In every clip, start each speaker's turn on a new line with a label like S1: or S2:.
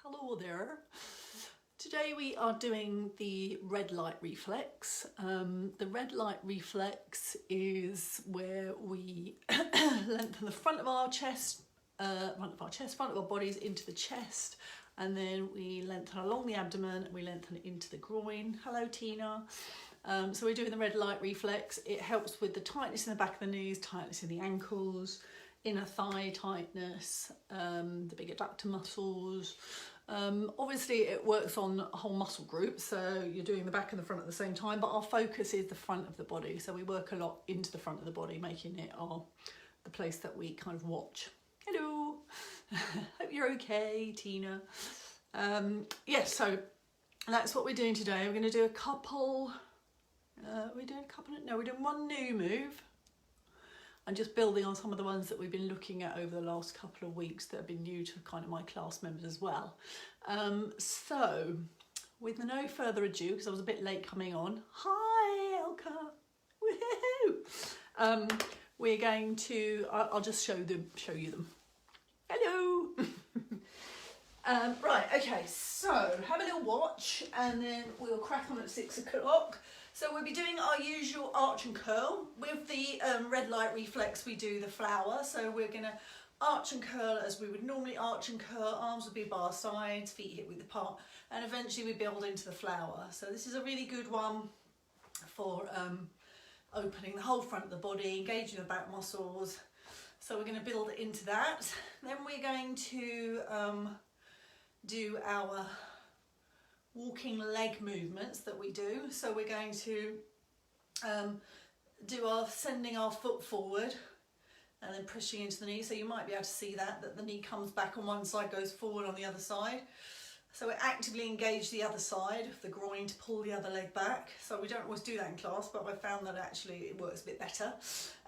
S1: Hello there. Today we are doing the red light reflex. The red light reflex is where we lengthen the front of our bodies into the chest, and then we lengthen along the abdomen and we lengthen into the groin. Hello Tina. So we're doing the red light reflex. It helps with the tightness in the back of the knees, tightness in the ankles, inner thigh tightness, the big adductor muscles. Obviously it works on a whole muscle group, so you're doing the back and the front at the same time, but our focus is the front of the body, so we work a lot into the front of the body, making it the place that we kind of watch. Hello. Hope you're okay, Tina. So that's what we're doing today. We're going to do a couple, we're doing one new move and just building on some of the ones that we've been looking at over the last couple of weeks that have been new to kind of my class members as well. So with no further ado, because I was a bit late coming on, hi Elka, woohoo! We're going to, I'll just show you them. Hello! Right, okay, so have a little watch and then we'll crack on at 6 o'clock. So we'll be doing our usual arch and curl. With the red light reflex, we do the flower. So we're going to arch and curl as we would normally arch and curl. Arms would be by our sides, feet hip width apart, and eventually we build into the flower. So this is a really good one for opening the whole front of the body, engaging the back muscles. So we're going to build into that. Then we're going to do our walking leg movements that we do. So we're going to do our sending our foot forward and then pushing into the knee. So you might be able to see that the knee comes back on one side, goes forward on the other side. So we actively engage the other side of the groin to pull the other leg back. So we don't always do that in class, but I found that actually it works a bit better.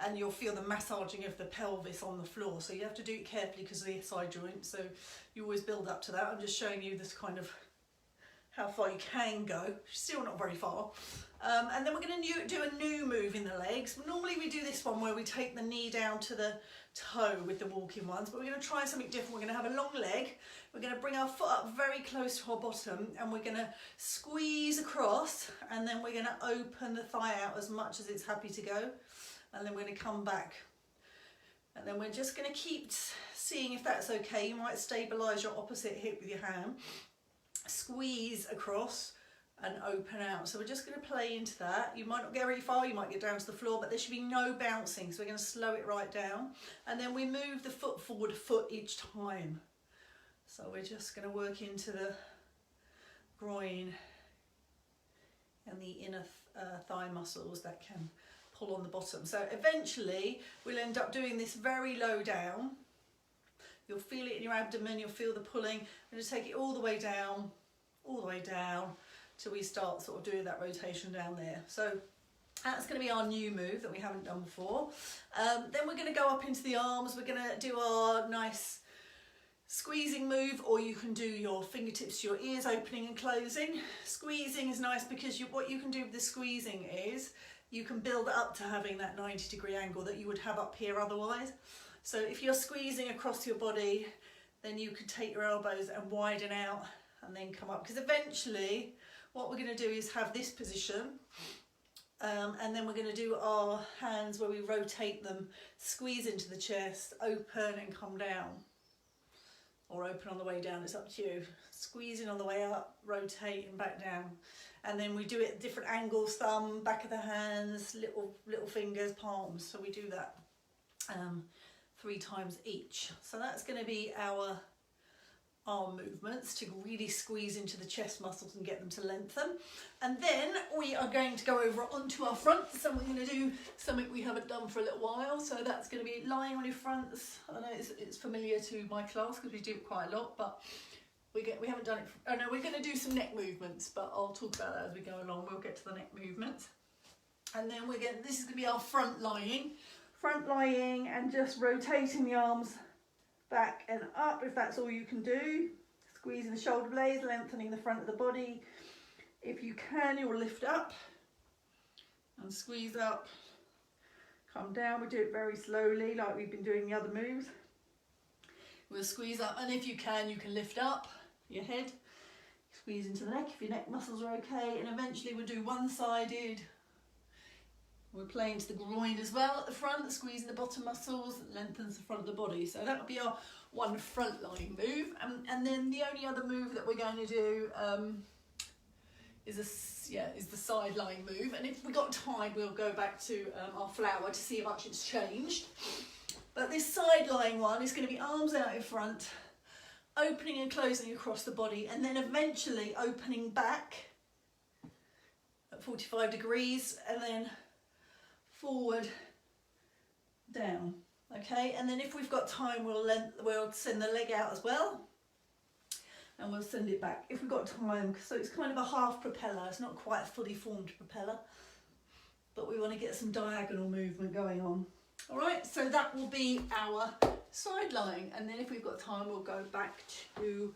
S1: And you'll feel the massaging of the pelvis on the floor. So you have to do it carefully because of the side joint. So you always build up to that. I'm just showing you this kind of how far you can go, still not very far. And then we're going to do a new move in the legs. Normally we do this one where we take the knee down to the toe with the walking ones, but we're going to try something different. We're going to have a long leg. We're going to bring our foot up very close to our bottom and we're going to squeeze across, and then we're going to open the thigh out as much as it's happy to go. And then we're going to come back. And then we're just going to keep seeing if that's okay. You might stabilise your opposite hip with your hand. Squeeze across and open out. So we're just going to play into that. You might not get very far, you might get down to the floor, but there should be no bouncing. So we're going to slow it right down. And then we move the foot forward a foot each time. So we're just going to work into the groin and the inner thigh muscles that can pull on the bottom. So eventually we'll end up doing this very low down. You'll feel it in your abdomen, you'll feel the pulling. I'm going to take it all the way down till we start sort of doing that rotation down there. So that's going to be our new move that we haven't done before. Then we're going to go up into the arms. We're going to do our nice squeezing move, or you can do your fingertips to your ears, opening and closing. Squeezing is nice because what you can do with the squeezing is you can build up to having that 90-degree angle that you would have up here otherwise. So if you're squeezing across your body, then you can take your elbows and widen out and then come up. Because eventually what we're going to do is have this position, and then we're going to do our hands where we rotate them, squeeze into the chest, open and come down. Or open on the way down, it's up to you. Squeezing on the way up, rotate and back down. And then we do it at different angles, thumb, back of the hands, little fingers, palms. So we do that 3 times each. So that's going to be our arm movements to really squeeze into the chest muscles and get them to lengthen. And then we are going to go over onto our fronts, and we're going to do something we haven't done for a little while. So that's going to be lying on your fronts. I know it's familiar to my class because we do it quite a lot, but we haven't done it. Oh no, we're going to do some neck movements, but I'll talk about that as we go along. We'll get to the neck movements. And then this is going to be our front lying and just rotating the arms back and up if that's all you can do. Squeezing the shoulder blades, lengthening the front of the body. If you can, you'll lift up and squeeze up, come down. We do it very slowly like we've been doing the other moves. We'll squeeze up, and if you can lift up your head. Squeeze into the neck if your neck muscles are okay, and eventually we'll do one-sided. We're playing to the groin as well at the front, squeezing the bottom muscles, lengthens the front of the body. So that would be our one front line move. And then the only other move that we're going to do is the side lying move. And if we got time, we'll go back to our flower to see how much it's changed. But this side lying one is going to be arms out in front, opening and closing across the body, and then eventually opening back at 45 degrees, and then forward, down. Okay, and then if we've got time, we'll send the leg out as well, and we'll send it back if we've got time. So it's kind of a half propeller. It's not quite a fully formed propeller, but we want to get some diagonal movement going on. All right, so that will be our side lying, and then if we've got time, we'll go back to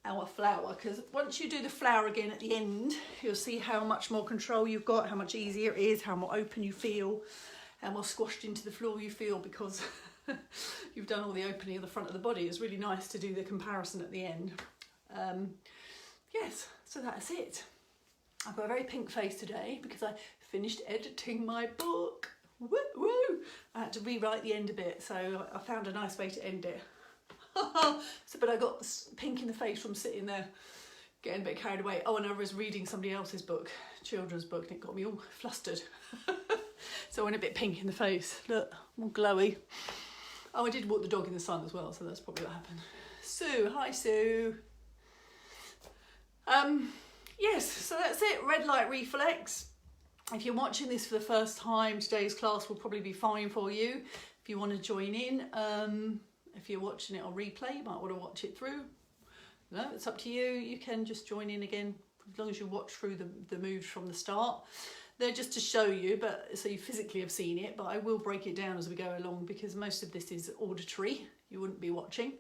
S1: our flower, because once you do the flower again at the end, you'll see how much more control you've got, how much easier it is, how more open you feel, how more squashed into the floor you feel, because you've done all the opening of the front of the body. It's really nice to do the comparison at the end. Yes, so that's it. I've got a very pink face today because I finished editing my book. Woo woo! I had to rewrite the end a bit, so I found a nice way to end it. But I got pink in the face from sitting there getting a bit carried away. Oh, and I was reading somebody else's book, children's book, and it got me all flustered. So I went a bit pink in the face. Look, all glowy. Oh, I did walk the dog in the sun as well, so that's probably what happened. Sue, hi Sue. Yes, so that's it, red light reflex. If you're watching this for the first time, today's class will probably be fine for you. If you want to join in, if you're watching it on replay, you might want to watch it through. No, it's up to you. You can just join in again, as long as you watch through the moves from the start. They're just to show you, but so you physically have seen it, but I will break it down as we go along, because most of this is auditory. You wouldn't be watching.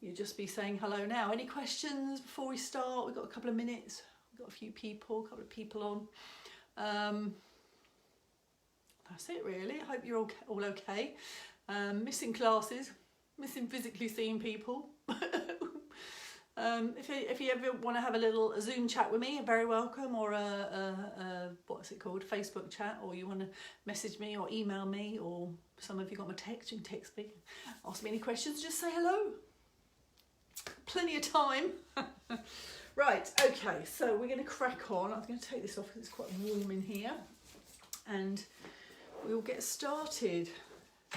S1: You'd just be saying hello now. Any questions before we start? We've got a couple of minutes. We've got a couple of people on. That's it really. I hope you're all okay. Missing classes, missing physically seeing people. If you ever want to have a Zoom chat with me, you're very welcome, or a what's it called, Facebook chat, or you want to message me or email me, or some of you got my text, you can text me, ask me any questions, just say hello. Plenty of time. Right, okay, so we're going to crack on. I'm going to take this off because it's quite warm in here, and we'll get started.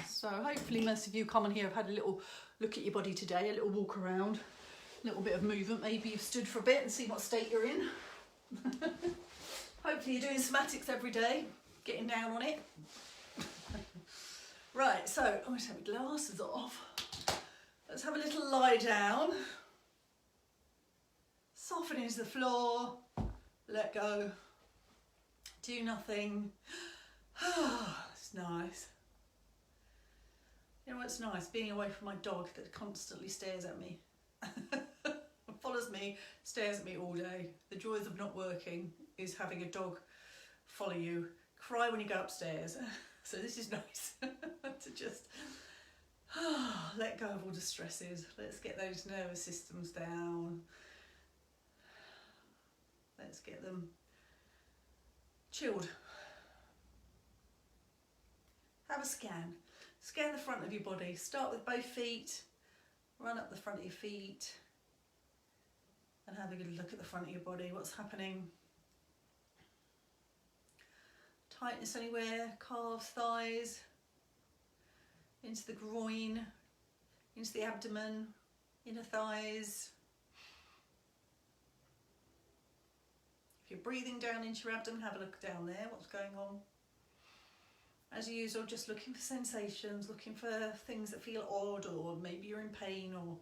S1: So hopefully most of you come on here have had a little look at your body today, a little walk around, a little bit of movement. Maybe you've stood for a bit and seen what state you're in. Hopefully you're doing somatics every day, getting down on it. Right, so I'm going to take my glasses off. Let's have a little lie down. Soften into the floor, let go, do nothing. It's nice. You know what's nice? Being away from my dog that constantly stares at me. Follows me, stares at me all day. The joys of not working is having a dog follow you, cry when you go upstairs. So this is nice to just let go of all the stresses. Let's get those nervous systems down. Let's get them chilled. Have a scan. Scan the front of your body. Start with both feet. Run up the front of your feet. And have a good look at the front of your body. What's happening? Tightness anywhere? Calves, thighs. Into the groin. Into the abdomen. Inner thighs. If you're breathing down into your abdomen, have a look down there, what's going on. As usual, just looking for sensations, looking for things that feel odd, or maybe you're in pain, or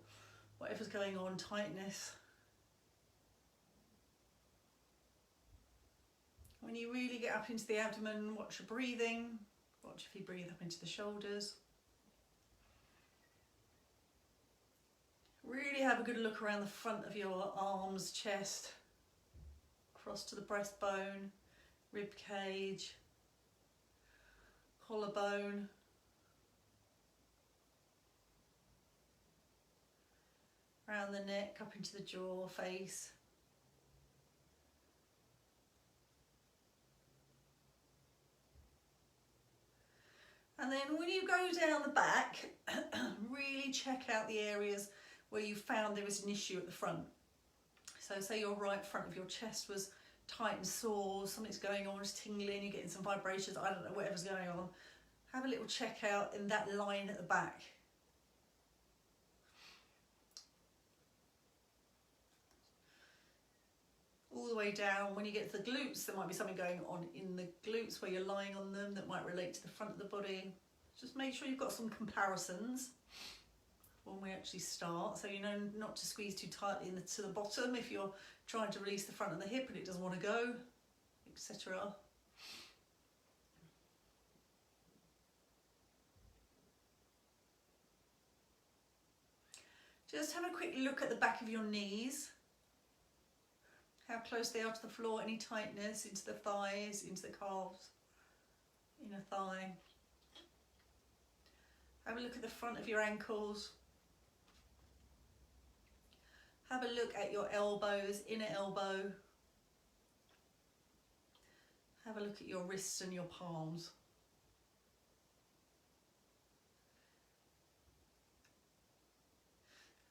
S1: whatever's going on, tightness. When you really get up into the abdomen, watch your breathing, watch if you breathe up into the shoulders. Really have a good look around the front of your arms, chest, across to the breastbone, rib cage, collarbone. around the neck, up into the jaw, face. And then when you go down the back, really check out the areas where you found there was an issue at the front. So say your right front of your chest was tight and sore, something's going on, it's tingling, you're getting some vibrations, I don't know, whatever's going on. Have a little check out in that line at the back. All the way down, when you get to the glutes, there might be something going on in the glutes where you're lying on them that might relate to the front of the body. Just make sure you've got some comparisons when we actually start, so you know not to squeeze too tightly to the bottom if you're trying to release the front of the hip and it doesn't want to go, etc. Just have a quick look at the back of your knees, how close they are to the floor, any tightness into the thighs, into the calves, inner thigh. Have a look at the front of your ankles. Have a look at your elbows, inner elbow. Have a look at your wrists and your palms.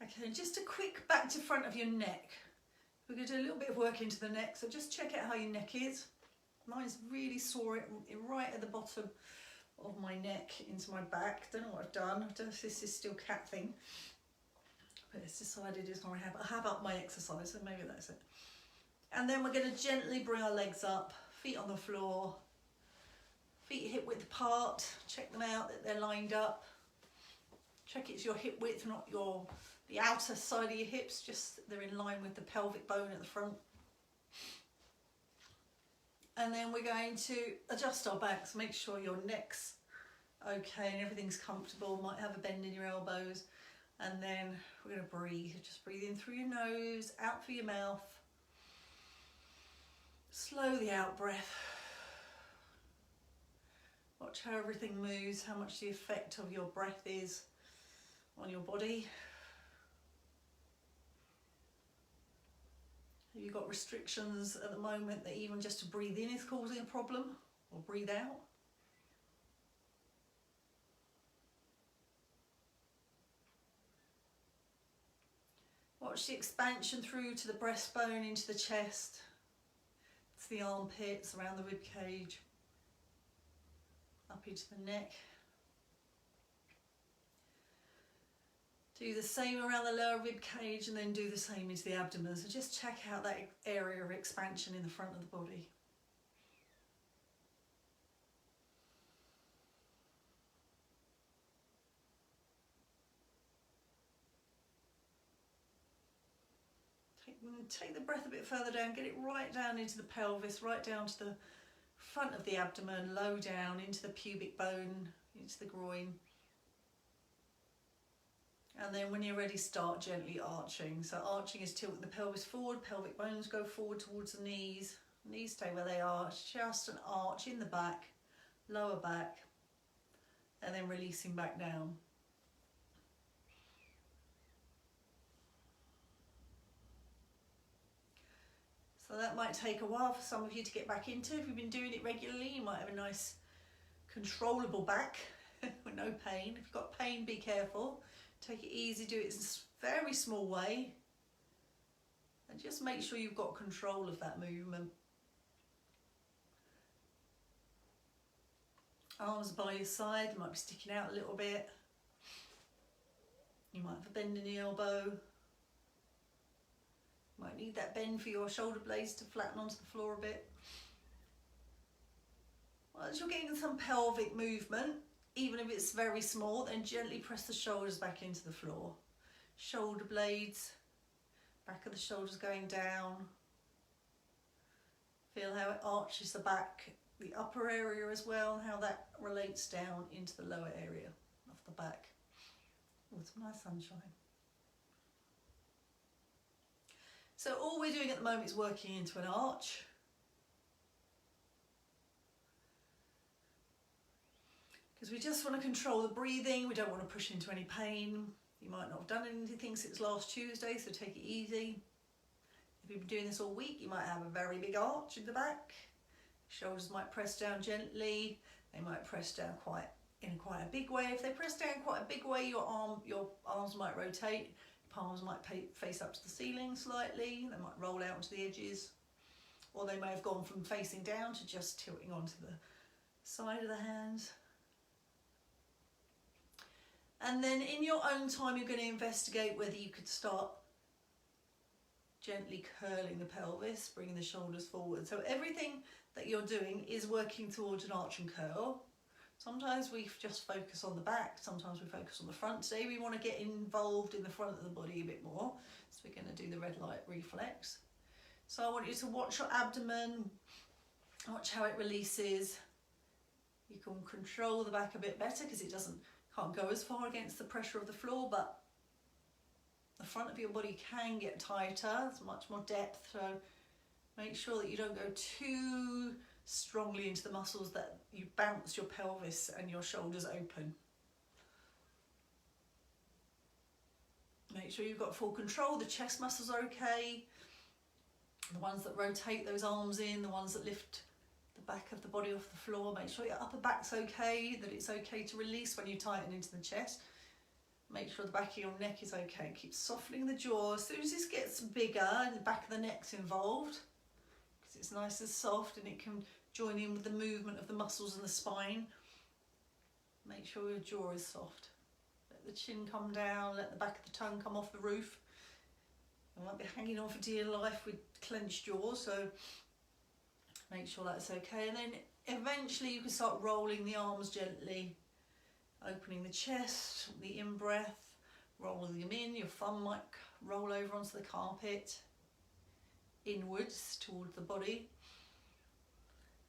S1: Okay, just a quick back to front of your neck. We're going to do a little bit of work into the neck, so just check out how your neck is. Mine's really sore right at the bottom of my neck into my back. Don't know what I've done. I don't know if this is still cat thing, but it's decided it's not a habit. I have up my exercise, so maybe that's it. And then we're going to gently bring our legs up, feet on the floor, feet hip width apart. Check them out that they're lined up. Check it's your hip width, not the outer side of your hips, just they're in line with the pelvic bone at the front. And then we're going to adjust our backs, make sure your neck's okay and everything's comfortable. Might have a bend in your elbows. And then we're going to breathe. Just breathe in through your nose, out through your mouth. Slow the out breath. Watch how everything moves, how much the effect of your breath is on your body. Have you got restrictions at the moment that even just to breathe in is causing a problem, or breathe out? Watch the expansion through to the breastbone, into the chest, to the armpits, around the rib cage, up into the neck. Do the same around the lower rib cage and then do the same into the abdomen. So just check out that area of expansion in the front of the body. Take the breath a bit further down, get it right down into the pelvis, right down to the front of the abdomen, low down into the pubic bone, into the groin. And then when you're ready, start gently arching. So arching is tilting the pelvis forward, pelvic bones go forward towards the knees. Knees stay where they are, just an arch in the back, lower back, and then releasing back down. So that might take a while for some of you to get back into. If you've been doing it regularly, you might have a nice controllable back with no pain. If you've got pain, be careful. Take it easy, do it in a very small way. And just make sure you've got control of that movement. Arms by your side, they might be sticking out a little bit. You might have a bend in the elbow. Might need that bend for your shoulder blades to flatten onto the floor a bit. Once you're getting some pelvic movement, even if it's very small, then gently press the shoulders back into the floor. Shoulder blades, back of the shoulders going down. Feel how it arches the back, the upper area as well, how that relates down into the lower area of the back. Oh, it's my sunshine. So all we're doing at the moment is working into an arch. Because we just want to control the breathing, we don't want to push into any pain. You might not have done anything since last Tuesday, so take it easy. If you've been doing this all week, you might have a very big arch in the back. Shoulders might press down gently. They might press down in quite a big way. If they press down quite a big way, your arms might rotate. Palms might face up to the ceiling slightly. They might roll out onto the edges. Or they may have gone from facing down to just tilting onto the side of the hands. And then in your own time, you're going to investigate whether you could start gently curling the pelvis, bringing the shoulders forward. So everything that you're doing is working towards an arch and curl. Sometimes we just focus on the back, sometimes we focus on the front. Today we want to get involved in the front of the body a bit more. So we're going to do the red light reflex. So I want you to watch your abdomen, watch how it releases. You can control the back a bit better because it can't go as far against the pressure of the floor, but the front of your body can get tighter. There's much more depth, so make sure that you don't go too strongly into the muscles that you bounce your pelvis and your shoulders open. Make sure you've got full control. The chest muscles are okay. The ones that rotate those arms in, the ones that lift the back of the body off the floor. Make sure your upper back's okay, that it's okay to release when you tighten into the chest. Make sure the back of your neck is okay. Keep softening the jaw. As soon as this gets bigger and the back of the neck's involved, because it's nice and soft and it can join in with the movement of the muscles in the spine, make sure your jaw is soft. Let the chin come down, let the back of the tongue come off the roof. You might be hanging on for dear life with clenched jaws, so make sure that's okay. And then eventually you can start rolling the arms gently, opening the chest, the in-breath, rolling them in. Your thumb might roll over onto the carpet, inwards towards the body.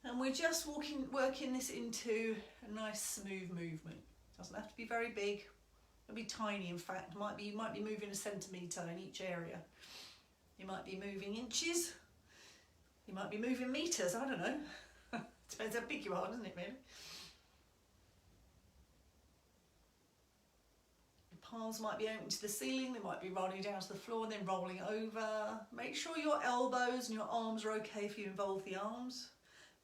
S1: And we're just working this into a nice smooth movement. Doesn't have to be very big. It'll be tiny, in fact. You might be moving a centimetre in each area. You might be moving inches. You might be moving metres, I don't know. Depends how big you are, doesn't it, really? Your palms might be open to the ceiling. They might be rolling down to the floor and then rolling over. Make sure your elbows and your arms are okay if you involve the arms.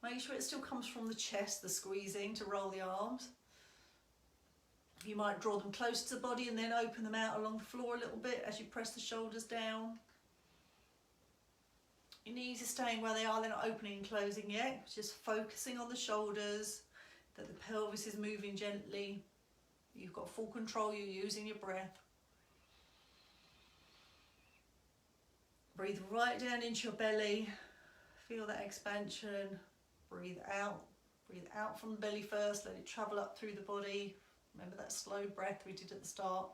S1: Make sure it still comes from the chest, the squeezing to roll the arms. You might draw them close to the body and then open them out along the floor a little bit as you press the shoulders down. Your knees are staying where they are, they're not opening and closing yet. Just focusing on the shoulders, that the pelvis is moving gently. You've got full control, you're using your breath. Breathe right down into your belly. Feel that expansion. Breathe out from the belly first, let it travel up through the body. Remember that slow breath we did at the start.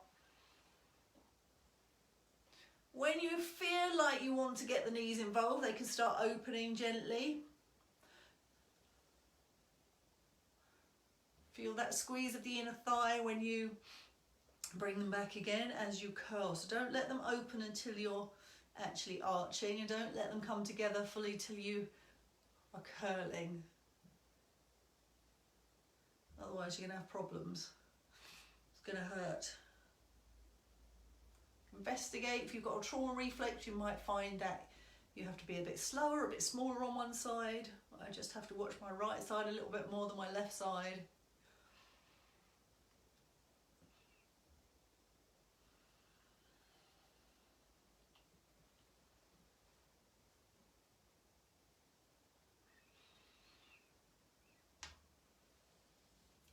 S1: When you feel like you want to get the knees involved, they can start opening gently. Feel that squeeze of the inner thigh when you bring them back again as you curl. So don't let them open until you're actually arching, and don't let them come together fully till you are curling. Otherwise you're going to have problems. It's going to hurt. Investigate. If you've got a trauma reflex, you might find that you have to be a bit slower, a bit smaller on one side. I just have to watch my right side a little bit more than my left side.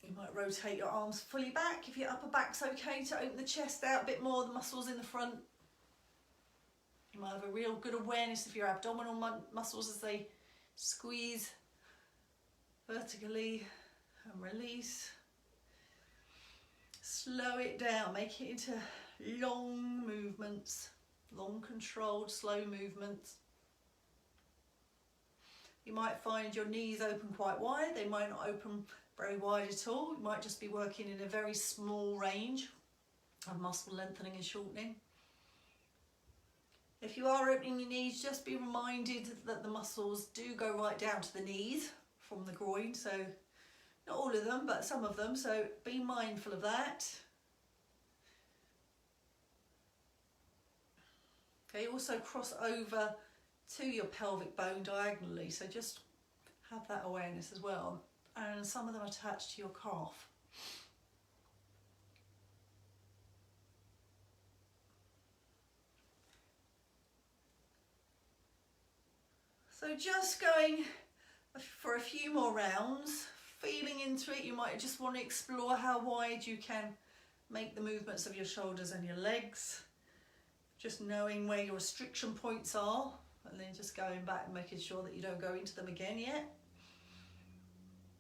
S1: You might rotate your arms fully back if your upper back's okay to open the chest out a bit more, the muscles in the front. You might have a real good awareness of your abdominal muscles as they squeeze vertically and release. Slow it down, make it into long movements, long controlled slow movements. You might find your knees open quite wide, they might not open very wide at all. You might just be working in a very small range of muscle lengthening and shortening. If you are opening your knees, just be reminded that the muscles do go right down to the knees from the groin, so not all of them, but some of them, so be mindful of that. They also cross over to your pelvic bone diagonally, so just have that awareness as well. And some of them attach to your calf. So just going for a few more rounds, feeling into it. You might just want to explore how wide you can make the movements of your shoulders and your legs. Just knowing where your restriction points are, and then just going back and making sure that you don't go into them again yet.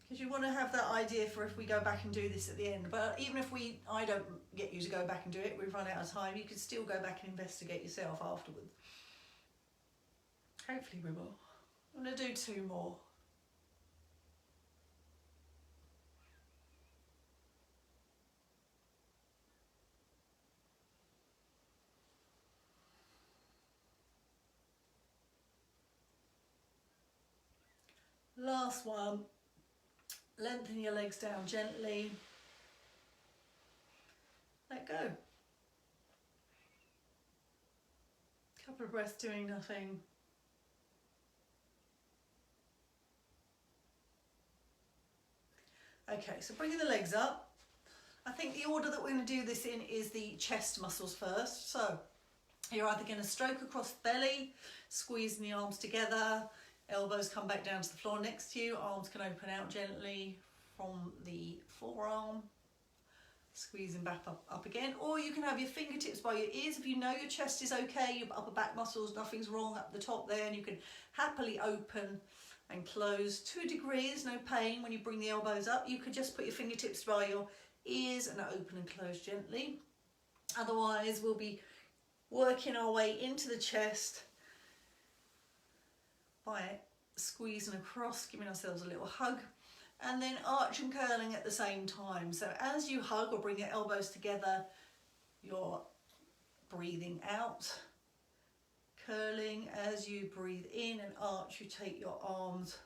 S1: Because you want to have that idea for if we go back and do this at the end. But even if I don't get you to go back and do it, we've run out of time, you can still go back and investigate yourself afterwards. Hopefully we will. I'm going to do 2 more. Last one. Lengthen your legs down gently. Let go. Couple of breaths doing nothing. Okay, so bringing the legs up. I think the order that we're going to do this in is the chest muscles first. So you're either going to stroke across the belly, squeezing the arms together, elbows come back down to the floor next to you, arms can open out gently from the forearm, squeezing back up again. Or you can have your fingertips by your ears. If you know your chest is okay, your upper back muscles, nothing's wrong up the top there, and you can happily open and close 2 degrees, no pain when you bring the elbows up. You could just put your fingertips by your ears and open and close gently. Otherwise, we'll be working our way into the chest by squeezing across, giving ourselves a little hug, and then arch and curling at the same time. So as you hug or bring your elbows together, you're breathing out, curling. As you breathe in and arch, you take your arms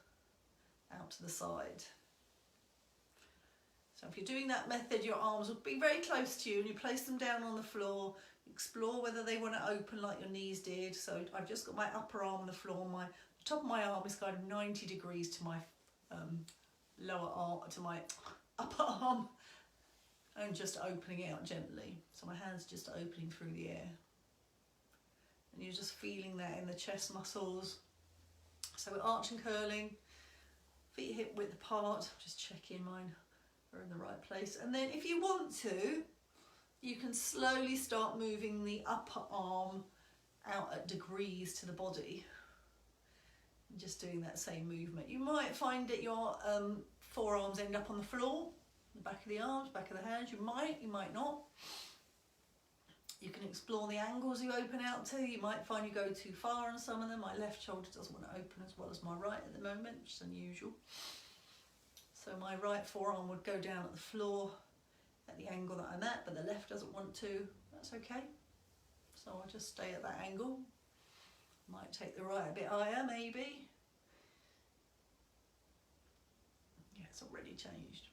S1: out to the side. So if you're doing that method, your arms will be very close to you, and you place them down on the floor. Explore whether they want to open like your knees did. So I've just got my upper arm on the floor. The top of my arm is kind of 90 degrees to my lower arm, to my upper arm, and just opening out gently. So my hand's just opening through the air. And you're just feeling that in the chest muscles. So we're arch and curling, feet hip width apart, just checking mine are in the right place. And then if you want to, you can slowly start moving the upper arm out at degrees to the body. And just doing that same movement. You might find that your forearms end up on the floor, the back of the arms, back of the hands. You might not. You can explore the angles you open out to. You might find you go too far on some of them. My left shoulder doesn't want to open as well as my right at the moment, which is unusual. So my right forearm would go down at the floor at the angle that I'm at, but the left doesn't want to. That's okay. So I'll just stay at that angle. Might take the right a bit higher, maybe. Yeah, it's already changed.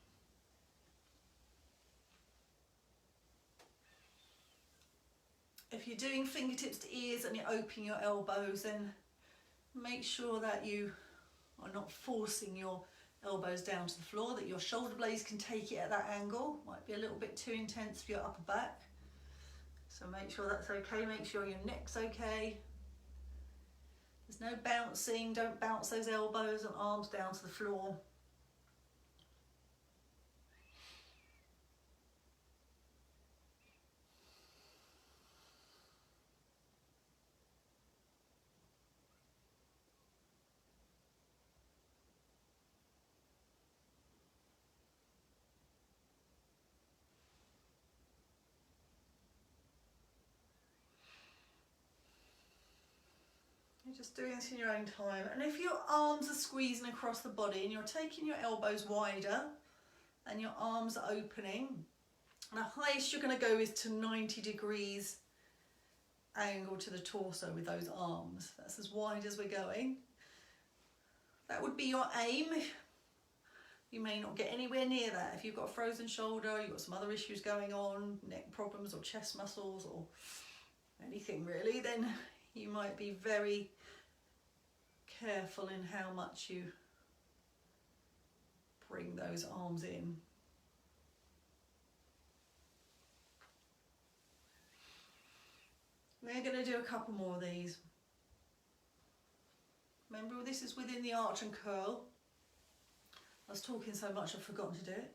S1: If you're doing fingertips to ears and you're opening your elbows, then make sure that you are not forcing your elbows down to the floor, that your shoulder blades can take it at that angle. Might be a little bit too intense for your upper back. So make sure that's okay, make sure your neck's okay. There's no bouncing, don't bounce those elbows and arms down to the floor. You're just doing this in your own time. And if your arms are squeezing across the body and you're taking your elbows wider and your arms are opening, the highest you're going to go is to 90 degrees angle to the torso with those arms. That's as wide as we're going. That would be your aim. You may not get anywhere near that. If you've got a frozen shoulder, you've got some other issues going on, neck problems or chest muscles or anything really, then you might be very careful in how much you bring those arms in. We're going to do a couple more of these. Remember, this is within the arch and curl. I was talking so much I've forgotten to do it.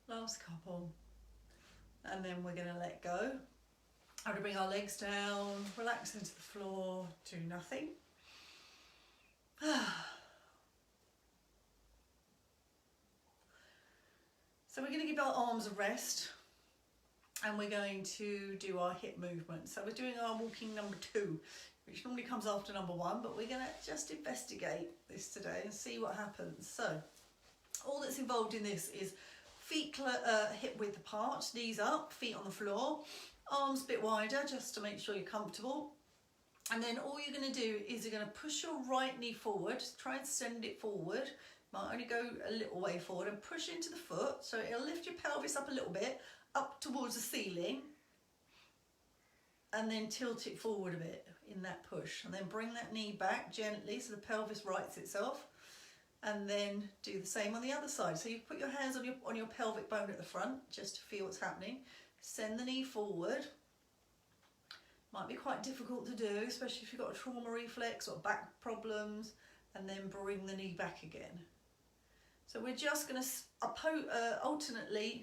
S1: Last couple. And then we're going to let go. I'm going to bring our legs down, relax into the floor, do nothing. So we're going to give our arms a rest, and we're going to do our hip movement. So we're doing our walking number 2, which normally comes after number 1, but we're going to just investigate this today and see what happens. So all that's involved in this is feet hip width apart, knees up, feet on the floor, arms a bit wider just to make sure you're comfortable. And then all you're going to do is you're going to push your right knee forward, try and send it forward. Might only go a little way forward, and push into the foot, so it'll lift your pelvis up a little bit, up towards the ceiling, and then tilt it forward a bit in that push, and then bring that knee back gently so the pelvis rights itself, and then do the same on the other side. So you put your hands on your pelvic bone at the front just to feel what's happening. Send the knee forward. Might be quite difficult to do, especially if you've got a trauma reflex or back problems, and then bring the knee back again. So we're just going to alternating,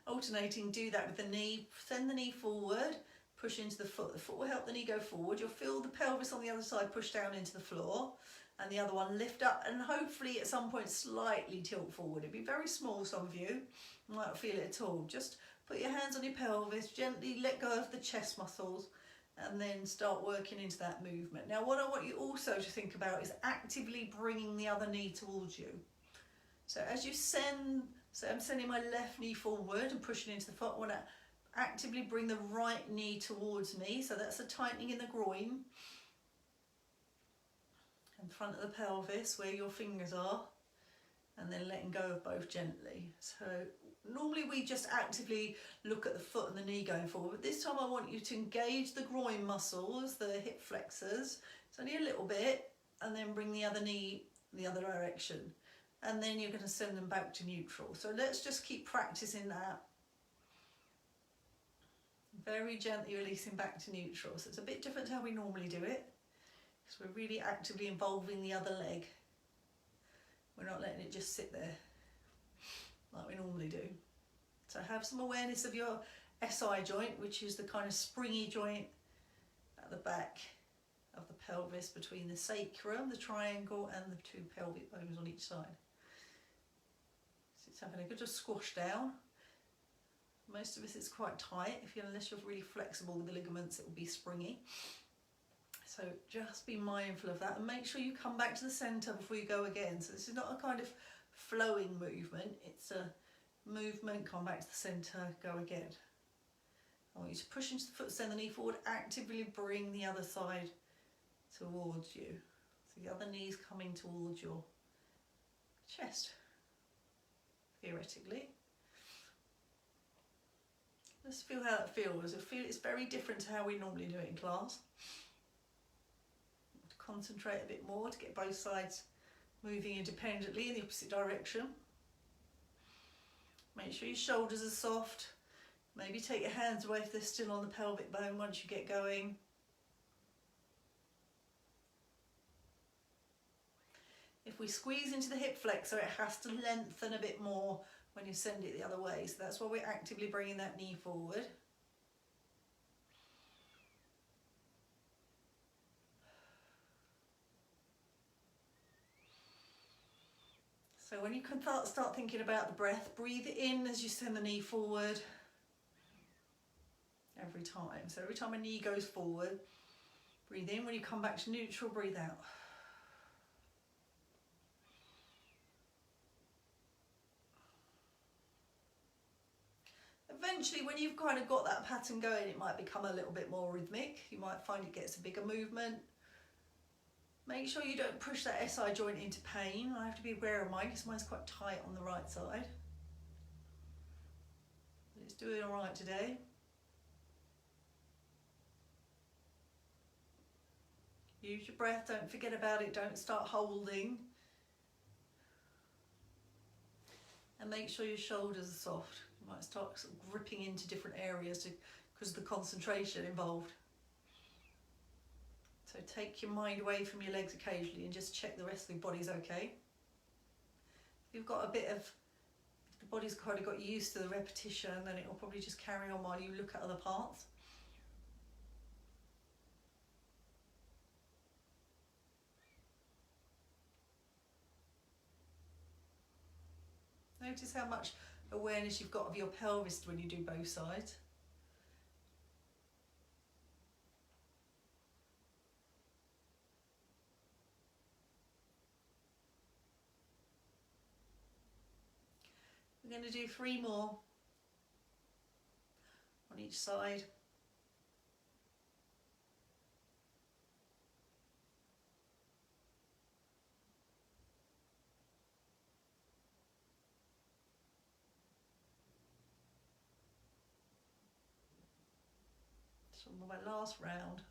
S1: alternating, do that with the knee, send the knee forward, push into the foot. The foot will help the knee go forward. You'll feel the pelvis on the other side push down into the floor, and the other one lift up, and hopefully at some point slightly tilt forward. It'd be very small, some of you might not feel it at all. Just put your hands on your pelvis, gently let go of the chest muscles, and then start working into that movement. Now what I want you also to think about is actively bringing the other knee towards you. So as you send, so I'm sending my left knee forward and pushing into the foot, I want to actively bring the right knee towards me, so that's a tightening in the groin, in front of the pelvis where your fingers are, and then letting go of both gently. So normally we just actively look at the foot and the knee going forward, but this time I want you to engage the groin muscles, the hip flexors. It's only a little bit, and then bring the other knee the other direction, and then you're going to send them back to neutral. So let's just keep practicing that. Very gently releasing back to neutral. So it's a bit different to how we normally do it, because we're really actively involving the other leg. We're not letting it just sit there like we normally do. So have some awareness of your SI joint, which is the kind of springy joint at the back of the pelvis between the sacrum, the triangle, and the 2 pelvic bones on each side. So it's having a good squash down. Most of this is quite tight. Unless you're really flexible with the ligaments, it will be springy. So just be mindful of that, and make sure you come back to the centre before you go again. So this is not a kind of flowing movement, it's a movement, come back to the centre, go again. I want you to push into the foot, send the knee forward, actively bring the other side towards you. So the other knee's coming towards your chest, theoretically. Let's feel how that feels. It's very different to how we normally do it in class. Concentrate a bit more to get both sides moving independently in the opposite direction. Make sure your shoulders are soft. Maybe take your hands away if they're still on the pelvic bone once you get going. If we squeeze into the hip flexor, it has to lengthen a bit more when you send it the other way. So that's why we're actively bringing that knee forward. So when you can start thinking about the breath, breathe in as you send the knee forward every time. So every time a knee goes forward, breathe in. When you come back to neutral, breathe out. Eventually, when you've kind of got that pattern going, it might become a little bit more rhythmic. You might find it gets a bigger movement. Make sure you don't push that SI joint into pain. I have to be aware of mine because mine's quite tight on the right side. But it's doing all right today. Use your breath, don't forget about it, don't start holding. And make sure your shoulders are soft. You might start sort of gripping into different areas because of the concentration involved. So take your mind away from your legs occasionally and just check the rest of your body's okay. If you've got a bit of, if the body's kind of got used to the repetition, then it will probably just carry on while you look at other parts. Notice how much awareness you've got of your pelvis when you do both sides. We're going to do 3 more on each side. So my last round.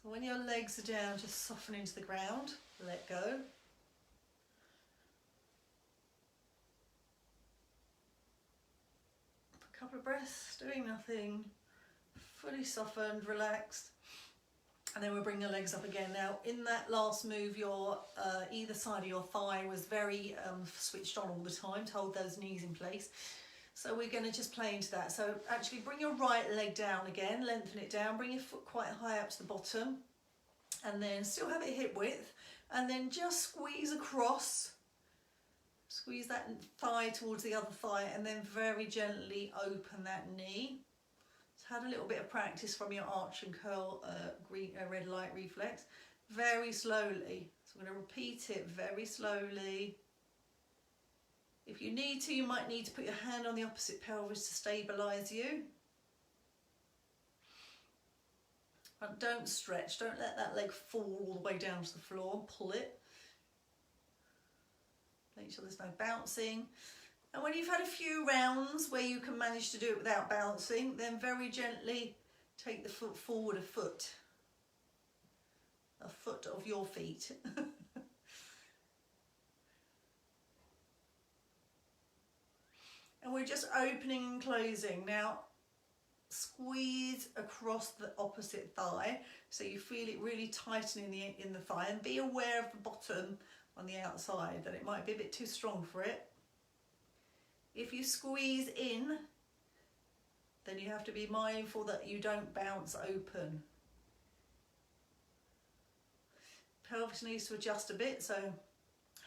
S1: So when your legs are down, just soften into the ground, let go. A couple of breaths, doing nothing, fully softened, relaxed. And then we'll bring your legs up again. Now in that last move, your either side of your thigh was very switched on all the time to hold those knees in place. So we're going to just play into that. So actually bring your right leg down again, lengthen it down, bring your foot quite high up to the bottom, and then still have it hip width, and then just squeeze across, squeeze that thigh towards the other thigh, and then very gently open that knee. So had a little bit of practice from your arch and curl red light reflex, very slowly. So I'm going to repeat it very slowly. If you need to, you might need to put your hand on the opposite pelvis to stabilise you. And don't stretch, don't let that leg fall all the way down to the floor, pull it. Make sure there's no bouncing. And when you've had a few rounds where you can manage to do it without bouncing, then very gently take the foot forward a foot of your feet. And we're just opening and closing. Now squeeze across the opposite thigh so you feel it really tightening in the thigh, and be aware of the bottom on the outside, that it might be a bit too strong for it. If you squeeze in, then you have to be mindful that you don't bounce open. Pelvis needs to adjust a bit, so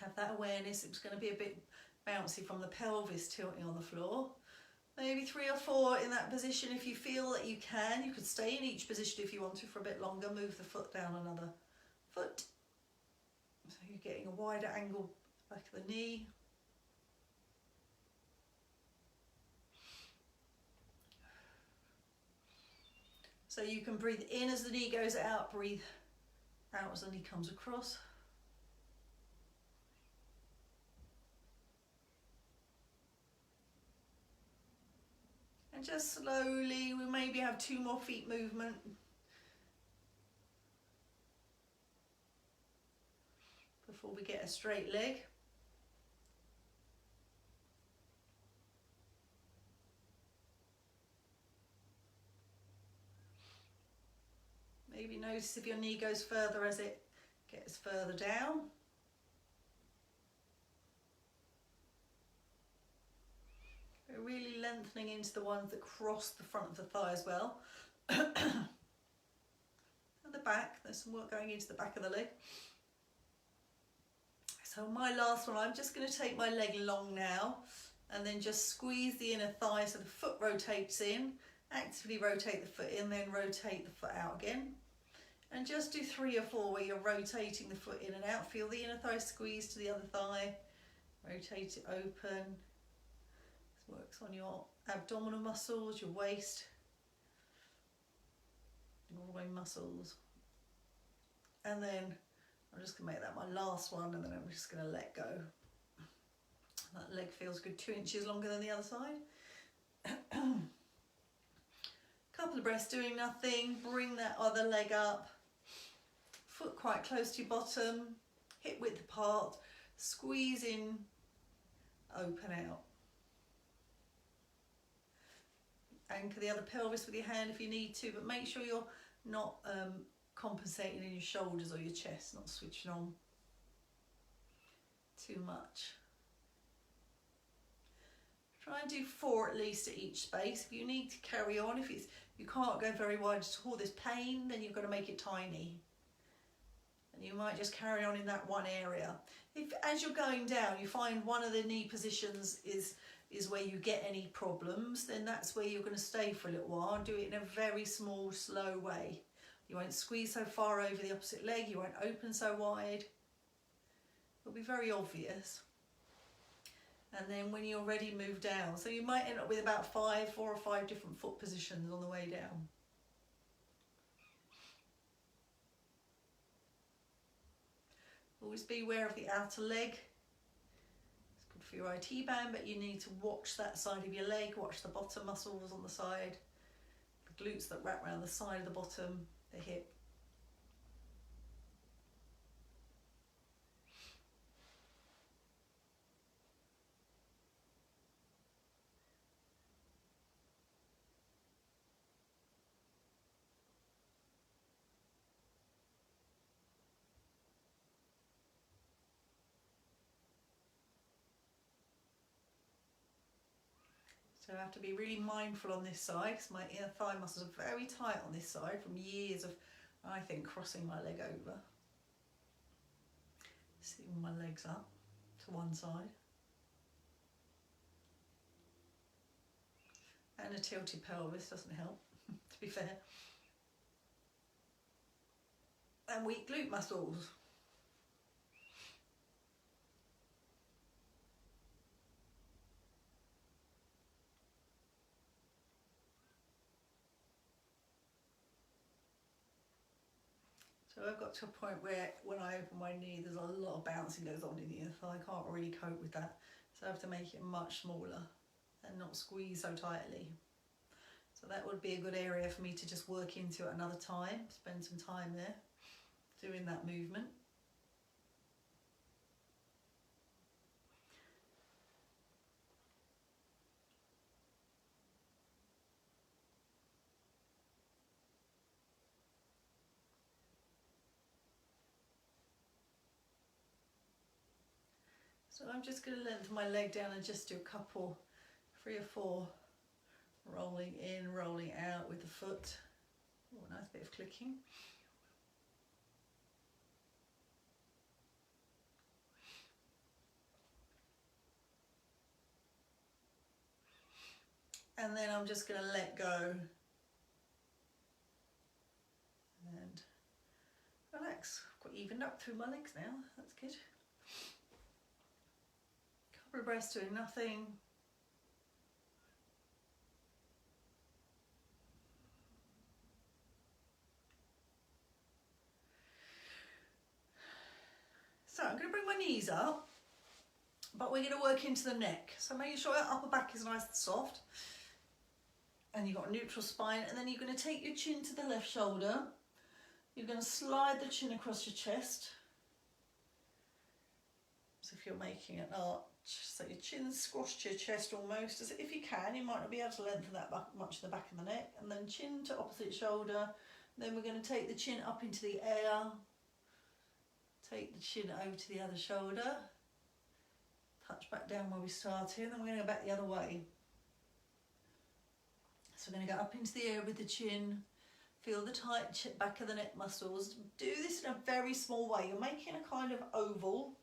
S1: have that awareness. It's going to be a bit bouncy from the pelvis tilting on the floor. Maybe 3 or 4 in that position if you feel that you can. You could stay in each position if you want to for a bit longer. Move the foot down another foot. So you're getting a wider angle back of the knee. So you can breathe in as the knee goes out, breathe out as the knee comes across. And just slowly, we maybe have 2 more feet movement. Before we get a straight leg. Maybe notice if your knee goes further as it gets further down. We're really lengthening into the ones that cross the front of the thigh as well. And the back, there's some work going into the back of the leg. So my last one, I'm just going to take my leg long now and then just squeeze the inner thigh so the foot rotates in, actively rotate the foot in, then rotate the foot out again. And just do 3 or 4 where you're rotating the foot in and out. Feel the inner thigh squeeze to the other thigh, Rotate it open. This works on your abdominal muscles, your waist, groin muscles. And then I'm just going to make that my last one, and then I'm just going to let go. That leg feels good, 2 inches longer than the other side. Couple of breaths doing nothing. Bring that other leg up. Foot quite close to your bottom. Hip width apart. Squeeze in. Open out. Anchor the other pelvis with your hand if you need to, but make sure you're not compensating in your shoulders or your chest, not switching on too much. Try and do 4 at least at each space. If you need to carry on, if you can't go very wide at all, there's pain, then you've got to make it tiny. And you might just carry on in that one area. If as you're going down you find one of the knee positions is where you get any problems, then that's where you're going to stay for a little while and do it in a very small, slow way. You won't squeeze so far over the opposite leg, you won't open so wide. It'll be very obvious. And then when you're ready, move down. So you might end up with about 4 or 5 different foot positions on the way down. Always be aware of the outer leg. It's good for your IT band, but you need to watch that side of your leg, watch the bottom muscles on the side, the glutes that wrap around the side of the bottom, the hip. So I have to be really mindful on this side because my inner thigh muscles are very tight on this side from years of, I think, crossing my leg over. Sitting my legs up to one side. And a tilted pelvis doesn't help, to be fair. And weak glute muscles. So I've got to a point where when I open my knee, there's a lot of bouncing goes on in the inner thigh. I can't really cope with that. So I have to make it much smaller and not squeeze so tightly. So that would be a good area for me to just work into at another time, spend some time there doing that movement. So I'm just going to lengthen my leg down and just do a couple, 3 or 4, rolling in, rolling out with the foot. Oh, a nice bit of clicking. And then I'm just going to let go and relax. I've got evened up through my legs now, that's good. Couple of breaths doing nothing. So I'm going to bring my knees up, but we're going to work into the neck. So make sure your upper back is nice and soft. And you've got a neutral spine, and then you're going to take your chin to the left shoulder. You're going to slide the chin across your chest. So if you're making an arch, so your chin squashed to your chest almost, as if you can, you might not be able to lengthen that back much in the back of the neck, and then chin to opposite shoulder. Then we're going to take the chin up into the air, take the chin over to the other shoulder, touch back down where we started, and then we're going to go back the other way. So we're going to go up into the air with the chin, feel the tight back of the neck muscles. Do this in a very small way. You're making a kind of oval,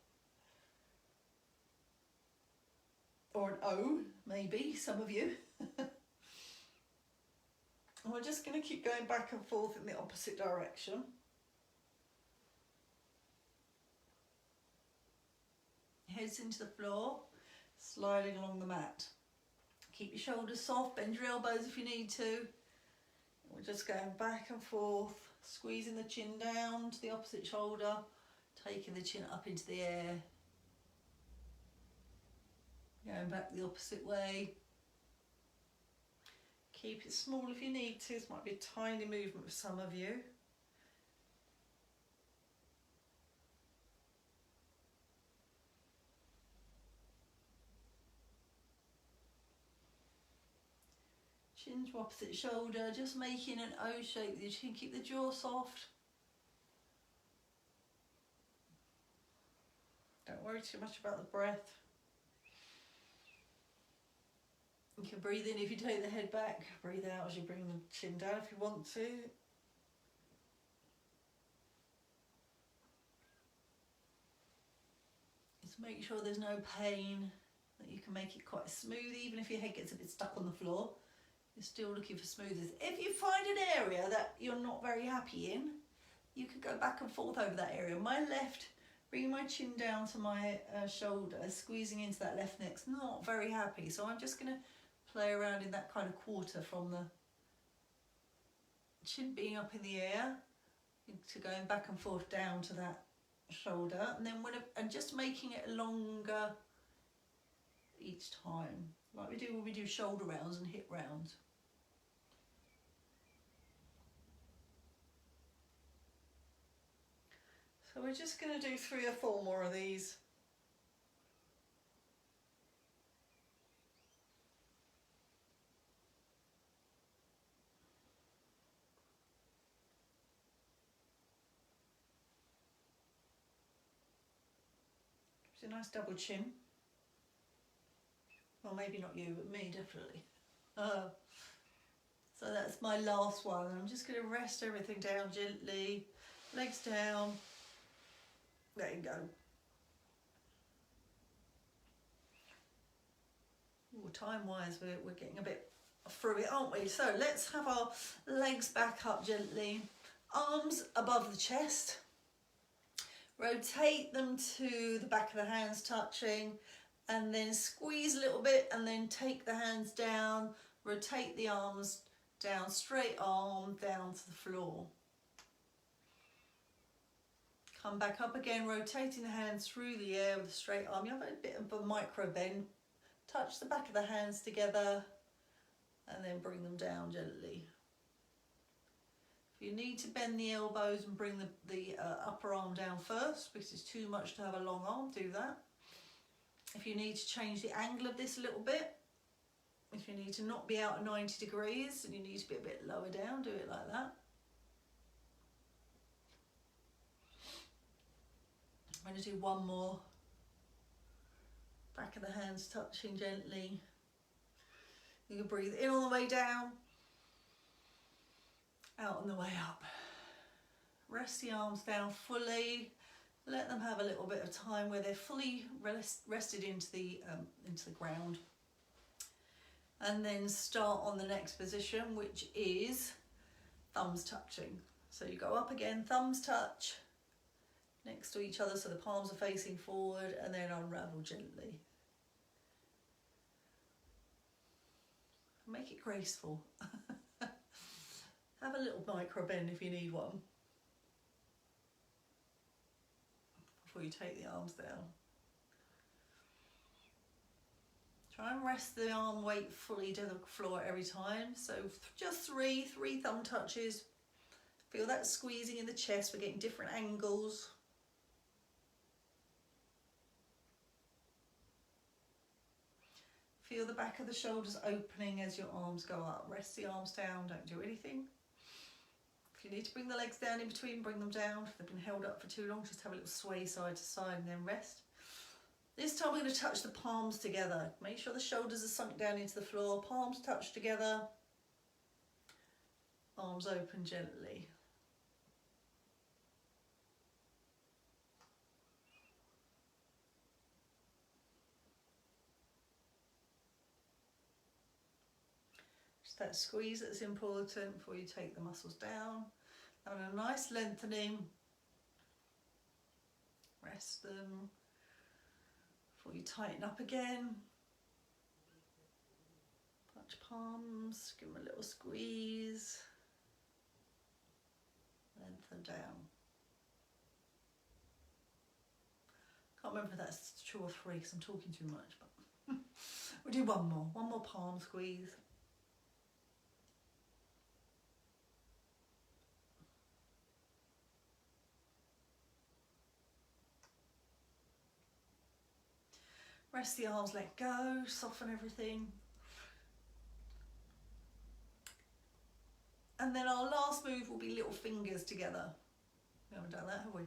S1: or an O, maybe, some of you. And we're just going to keep going back and forth in the opposite direction. Heads into the floor, sliding along the mat. Keep your shoulders soft, bend your elbows if you need to. We're just going back and forth, squeezing the chin down to the opposite shoulder, taking the chin up into the air, going back the opposite way. Keep it small if you need to. This might be a tiny movement for some of you. Chin to opposite shoulder, just making an O shape with your chin. Keep the jaw soft. Don't worry too much about the breath. You can breathe in if you take the head back, breathe out as you bring the chin down if you want to. Just make sure there's no pain, that you can make it quite smooth, even if your head gets a bit stuck on the floor. You're still looking for smoothness. If you find an area that you're not very happy in, you could go back and forth over that area. My left, bringing my chin down to my shoulder, squeezing into that left neck, not very happy. So I'm just going to play around in that kind of quarter from the chin being up in the air to going back and forth down to that shoulder, and then and just making it longer each time, like we do when we do shoulder rounds and hip rounds. So we're just going to do 3 or 4 more of these. It's a nice double chin. Well, maybe not you, but me definitely. So that's my last one. I'm just going to rest everything down gently, legs down. There you go. Ooh, time-wise, we're getting a bit through it, aren't we? So let's have our legs back up gently, arms above the chest. Rotate them to the back of the hands touching, and then squeeze a little bit, and then take the hands down, rotate the arms down, straight arm down to the floor. Come back up again, rotating the hands through the air with a straight arm. You have a bit of a micro bend. Touch the back of the hands together and then bring them down gently. If you need to bend the elbows and bring the upper arm down first, because it's too much to have a long arm, do that. If you need to change the angle of this a little bit, if you need to not be out at 90 degrees and you need to be a bit lower down, do it like that. I'm going to do one more. Back of the hands touching gently. You can breathe in all the way down, out on the way up. Rest the arms down fully. Let them have a little bit of time where they're fully rested into the ground. And then start on the next position, which is thumbs touching. So you go up again, thumbs touch next to each other so the palms are facing forward, and then unravel gently. Make it graceful. Have a little micro bend if you need one before you take the arms down. Try and rest the arm weight fully to the floor every time. So just three thumb touches. Feel that squeezing in the chest. We're getting different angles. Feel the back of the shoulders opening as your arms go up. Rest the arms down, don't do anything. If you need to bring the legs down in between, bring them down. If they've been held up for too long, just have a little sway side to side and then rest. This time we're going to touch the palms together. Make sure the shoulders are sunk down into the floor, palms touch together, arms open gently. That squeeze that's important before you take the muscles down. Having a nice lengthening. Rest them. before you tighten up again. Touch palms, give them a little squeeze. Lengthen down. Can't remember if that's 2 or 3 because I'm talking too much, but we'll do one more palm squeeze. Rest the arms, let go, soften everything. And then our last move will be little fingers together. We haven't done that, have we?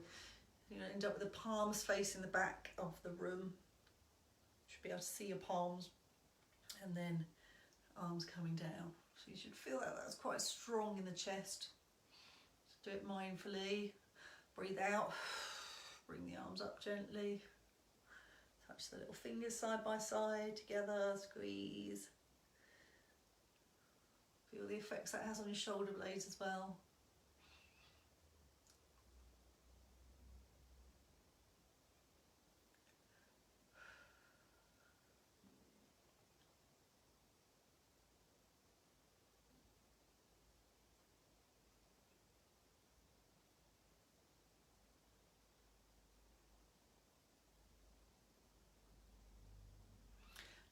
S1: You're going to end up with the palms facing the back of the room. Should be able to see your palms. And then arms coming down. So you should feel that that's quite strong in the chest. Just do it mindfully. Breathe out. Bring the arms up gently. Touch the little fingers side by side together. Squeeze. Feel the effects that has on your shoulder blades as well.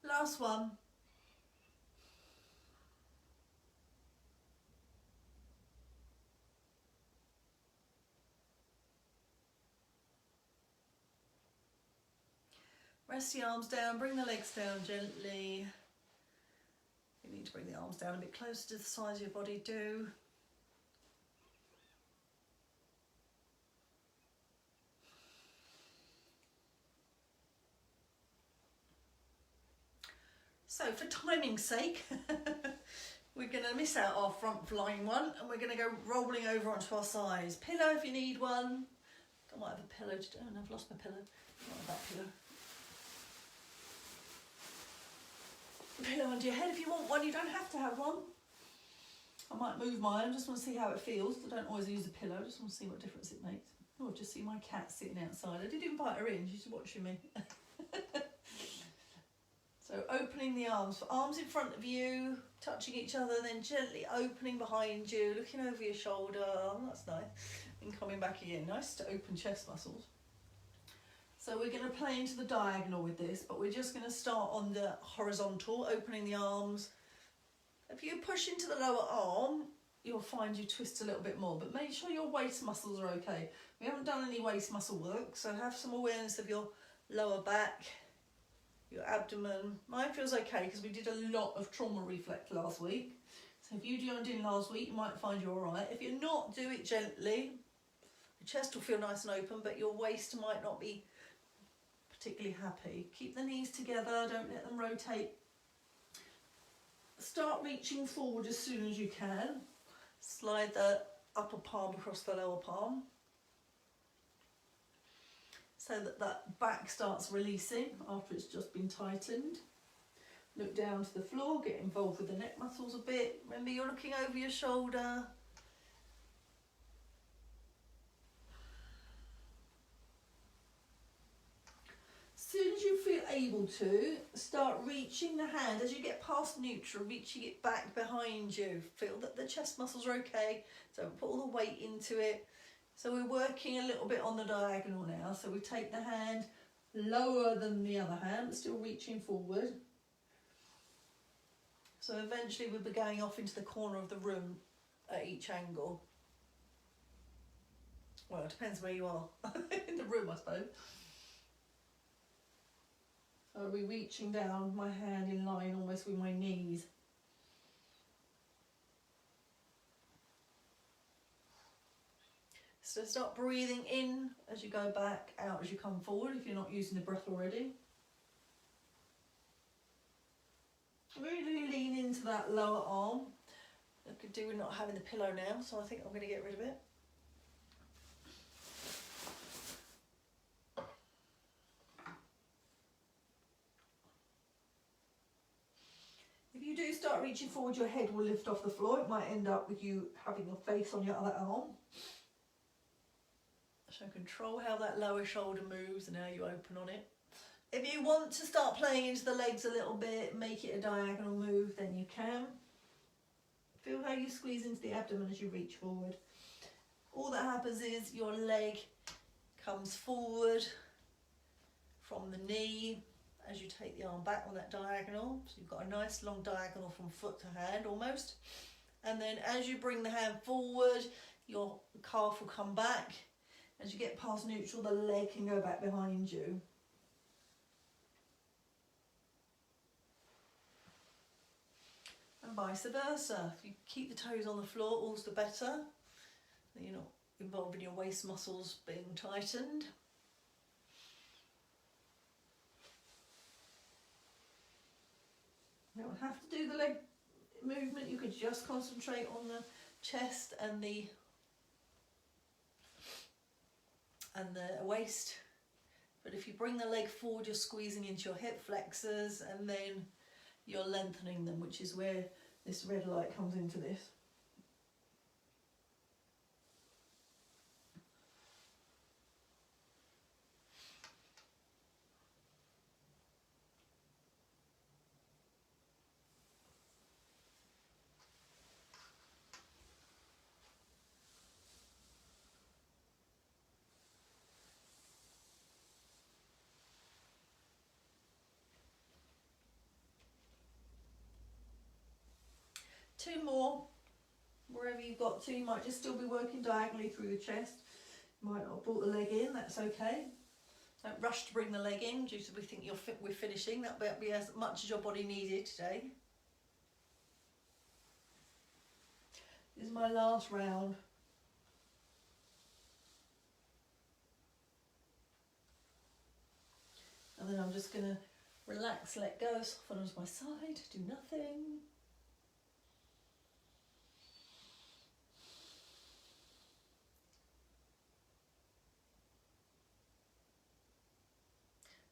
S1: Last one. Rest the arms down, bring the legs down gently. You need to bring the arms down a bit closer to the size of your body, do. So for timing's sake, we're going to miss out our front flying one and we're going to go rolling over onto our sides. Pillow if you need one. I might have a pillow today. Oh, I've lost my pillow. I might have that pillow. Pillow under your head if you want one. You don't have to have one. I might move mine. I just want to see how it feels. I don't always use a pillow. I just want to see what difference it makes. Oh, I've just seen my cat sitting outside. I did invite her in. She's watching me. So opening the arms, arms in front of you, touching each other, then gently opening behind you, looking over your shoulder. Oh, that's nice. And coming back again. Nice to open chest muscles. So we're going to play into the diagonal with this, but we're just going to start on the horizontal, opening the arms. If you push into the lower arm, you'll find you twist a little bit more, but make sure your waist muscles are okay. We haven't done any waist muscle work, so have some awareness of your lower back, your abdomen. Mine feels okay because we did a lot of trauma reflex last week. So if you joined in last week, you might find you're all right. If you're not, do it gently. Your chest will feel nice and open, but your waist might not be particularly happy. Keep the knees together, don't let them rotate. Start reaching forward as soon as you can. Slide the upper palm across the lower palm so that that back starts releasing after it's just been tightened. Look down to the floor, get involved with the neck muscles a bit. Remember, you're looking over your shoulder. As soon as you feel able to, start reaching the hand as you get past neutral, reaching it back behind you. Feel that the chest muscles are okay. Don't put all the weight into it. So we're working a little bit on the diagonal now. So we take the hand lower than the other hand, but still reaching forward. So eventually we'll be going off into the corner of the room at each angle. Well, it depends where you are in the room, I suppose. So I'll be reaching down, my hand in line almost with my knees. So start breathing in as you go back, out as you come forward if you're not using the breath already. Really lean into that lower arm. I could do with not having the pillow now, so I think I'm going to get rid of it. If you do start reaching forward, your head will lift off the floor. It might end up with you having your face on your other arm. So control how that lower shoulder moves and how you open on it. If you want to start playing into the legs a little bit, make it a diagonal move, then you can. Feel how you squeeze into the abdomen as you reach forward. All that happens is your leg comes forward from the knee as you take the arm back on that diagonal. So you've got a nice long diagonal from foot to hand almost. And then as you bring the hand forward, your calf will come back. As you get past neutral, the leg can go back behind you. And vice versa. If you keep the toes on the floor, all's the better. You're not involving your waist muscles being tightened. You don't have to do the leg movement, you could just concentrate on the chest and the waist. But if you bring the leg forward, you're squeezing into your hip flexors and then you're lengthening them, which is where this red light comes into this. Two more, wherever you've got to. You might just still be working diagonally through the chest. You might not have brought the leg in, that's okay. Don't rush to bring the leg in due to we think we're finishing. That'll be as much as your body needed today. This is my last round. And then I'm just going to relax, let go, soften onto my side, do nothing.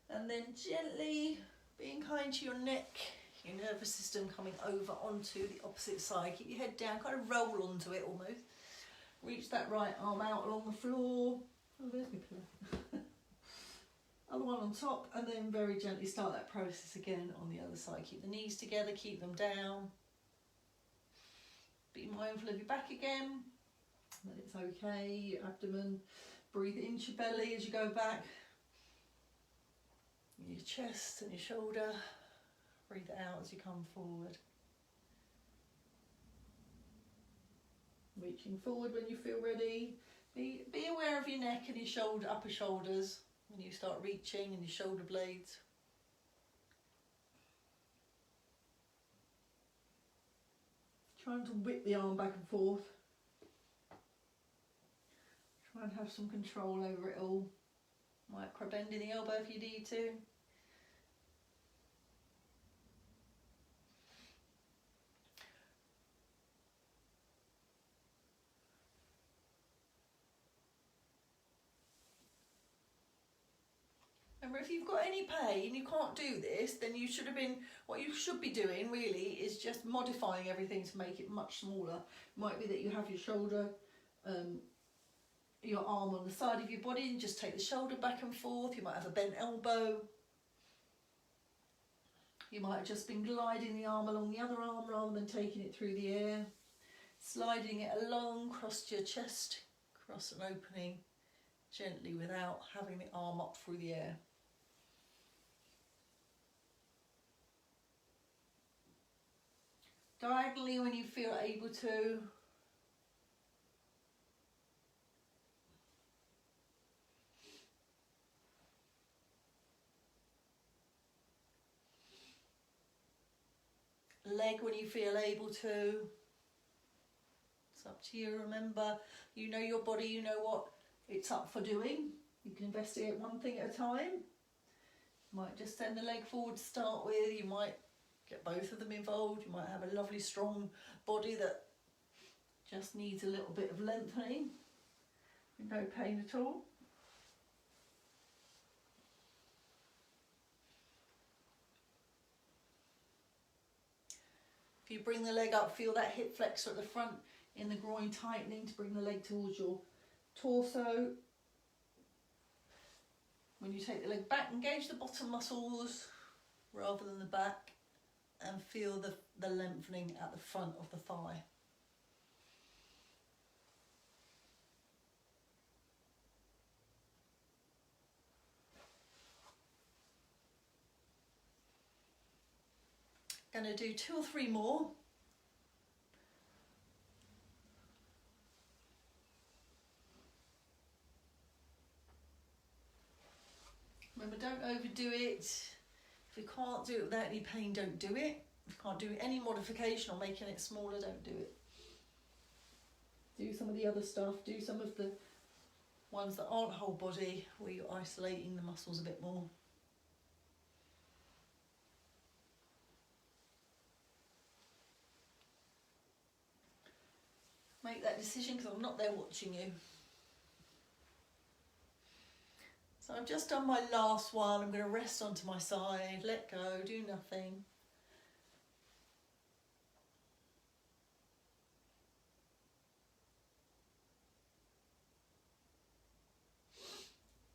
S1: And then gently being kind to your neck, your nervous system coming over onto the opposite side. Keep your head down, kind of roll onto it almost. Reach that right arm out along the floor. Oh, there's my pillow. Other one on top, and then very gently start that process again on the other side. Keep the knees together, keep them down. Be mindful of your back again, that it's okay, your abdomen. Breathe into your belly as you go back. Your chest and your shoulder. Breathe it out as you come forward. Reaching forward when you feel ready. Be aware of your neck and your shoulder, upper shoulders when you start reaching, and your shoulder blades. Trying to whip the arm back and forth. Try and have some control over it all. Micro bend in the elbow if you need to. Remember, if you've got any pain, you can't do this, then what you should be doing really is just modifying everything to make it much smaller. It might be that you have your shoulder, your arm on the side of your body and just take the shoulder back and forth. You might have a bent elbow. You might have just been gliding the arm along the other arm rather than taking it through the air. Sliding it along, across your chest, across an opening, gently without having the arm up through the air. Diagonally when you feel able to. Leg when you feel able to. It's up to you. Remember, you know your body, you know what it's up for doing. You can investigate one thing at a time. You might just send the leg forward to start with. You might get both of them involved. You might have a lovely strong body that just needs a little bit of lengthening with no pain at all. If you bring the leg up, feel that hip flexor at the front in the groin tightening to bring the leg towards your torso. When you take the leg back, engage the bottom muscles rather than the back, and feel the lengthening at the front of the thigh. Going to do 2 or 3 more. Remember, don't overdo it. If you can't do it without any pain, don't do it. If you can't do any modification or making it smaller, don't do it. Do some of the other stuff. Do some of the ones that aren't whole body, where you're isolating the muscles a bit more. Make that decision, because I'm not there watching you. So I've just done my last one. I'm going to rest onto my side, let go, do nothing.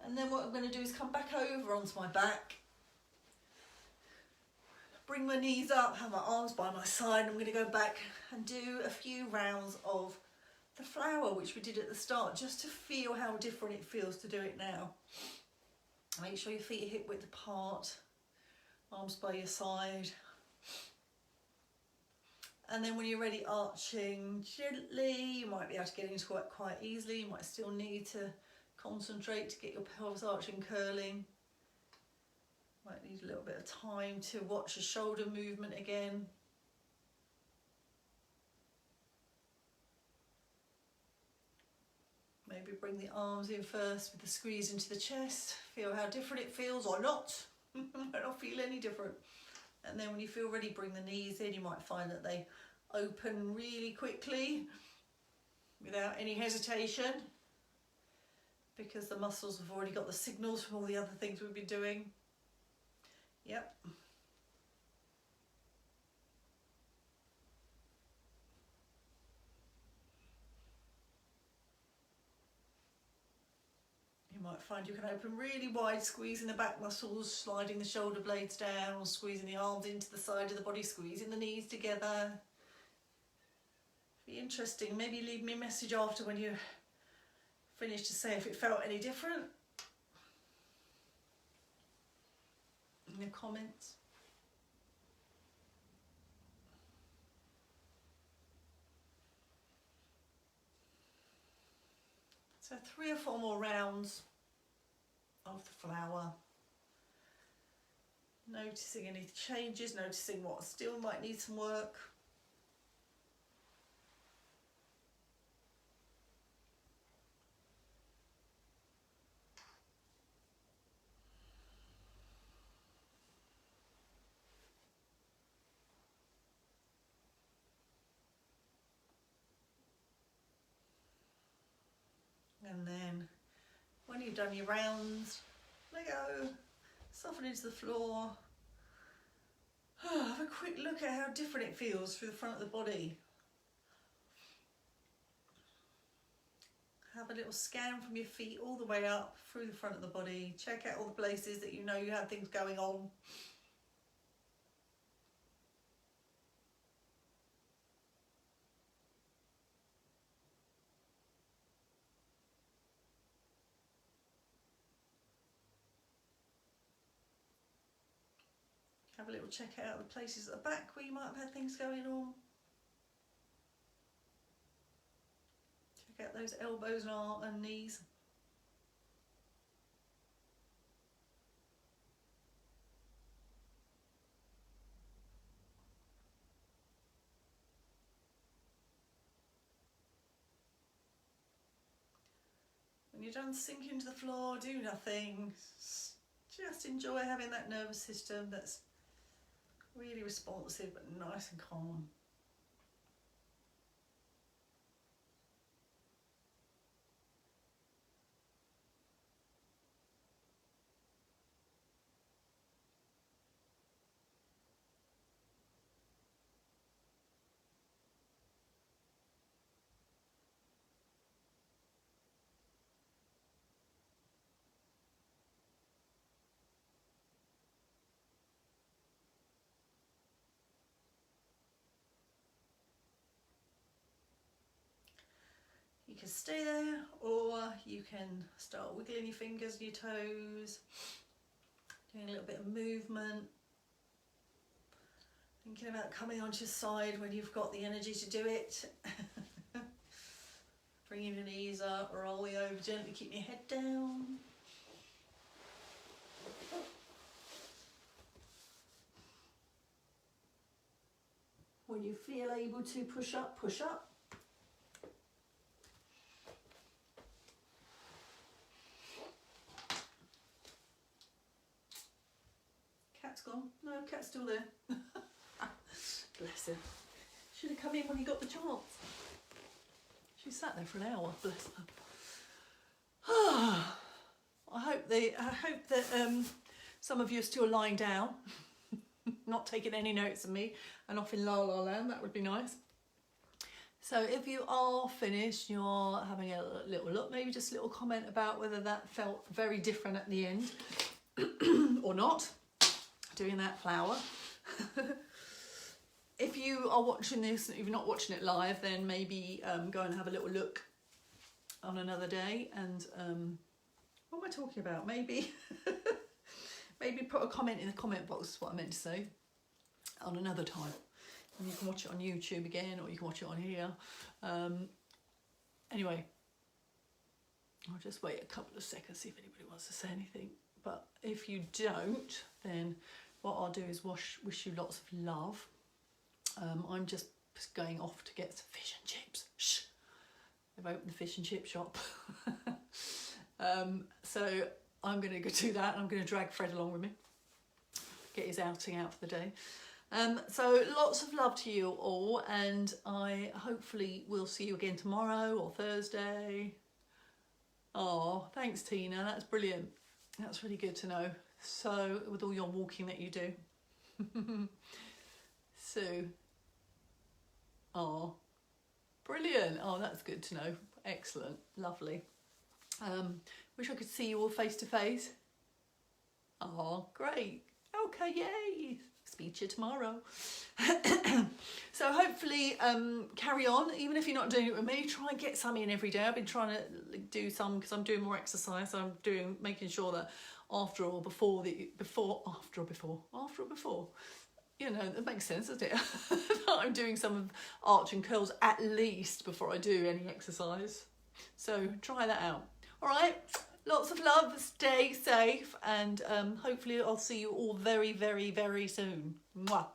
S1: And then what I'm going to do is come back over onto my back. Bring my knees up, have my arms by my side. I'm going to go back and do a few rounds of the flower, which we did at the start, just to feel how different it feels to do it now. Make sure your feet are hip width apart, arms by your side. And then when you're ready, arching gently. You might be able to get into it quite easily. You might still need to concentrate to get your pelvis arching, curling. Might need a little bit of time to watch your shoulder movement again. Maybe bring the arms in first with the squeeze into the chest. Feel how different it feels, or not. Might not feel any different. And then when you feel ready, bring the knees in. You might find that they open really quickly without any hesitation, because the muscles have already got the signals from all the other things we've been doing. Yep. You might find you can open really wide, squeezing the back muscles, sliding the shoulder blades down, squeezing the arms into the side of the body, squeezing the knees together. Be interesting. Maybe leave me a message after when you finish to say if it felt any different in the comments. So 3 or 4 more rounds of the flower. Noticing any changes, noticing what still might need some work. And then when you've done your rounds, let go, soften into the floor. Have a quick look at how different it feels through the front of the body. Have a little scan from your feet all the way up through the front of the body. Check out all the places that you know you have things going on. Have a little check out the places at the back where you might have had things going on. Check out those elbows and knees. When you're done sinking to the floor, do nothing. Just enjoy having that nervous system that's really responsive but nice and calm. can stay there, or you can start wiggling your fingers and your toes, doing a little bit of movement, thinking about coming onto your side when you've got the energy to do it. Bringing your knees up, rolling over gently, keep your head down. When you feel able to push up, push up. Cat's gone. No, cat's still there. Bless him. Should have come in when he got the chance. She sat there for an hour, bless her. I hope that some of you are still lying down, not taking any notes of me, and off in La La Land. That would be nice. So if you are finished, you're having a little look, maybe just a little comment about whether that felt very different at the end or not, doing that flower. If you are watching this, if you're not watching it live, then maybe go and have a little look on another day. And what am I talking about? Maybe maybe put a comment in the comment box, is what I meant to say, on another time. And you can watch it on YouTube again, or you can watch it on here. Anyway, I'll just wait a couple of seconds, see if anybody wants to say anything. But if you don't, then what I'll do is wish you lots of love. I'm just going off to get some fish and chips. Shh. They've opened the fish and chip shop. So I'm going to go do that. I'm going to drag Fred along with me, get his outing out for the day. So lots of love to you all, and I hopefully will see you again tomorrow or Thursday. Oh, thanks Tina, that's brilliant. That's really good to know. So with all your walking that you do. So, oh, brilliant. Oh, that's good to know. Excellent, lovely. Wish I could see you all face to face. Oh, great. Okay, yay. Speak to you tomorrow. So hopefully carry on, even if you're not doing it with me. Try and get some in every day. I've been trying to do some because I'm doing more exercise. So I'm making sure that after or before, you know, that makes sense, doesn't it? I'm doing some arch and curls at least before I do any exercise. So try that out. All right, lots of love, stay safe, and hopefully I'll see you all very, very, very soon. Mwah.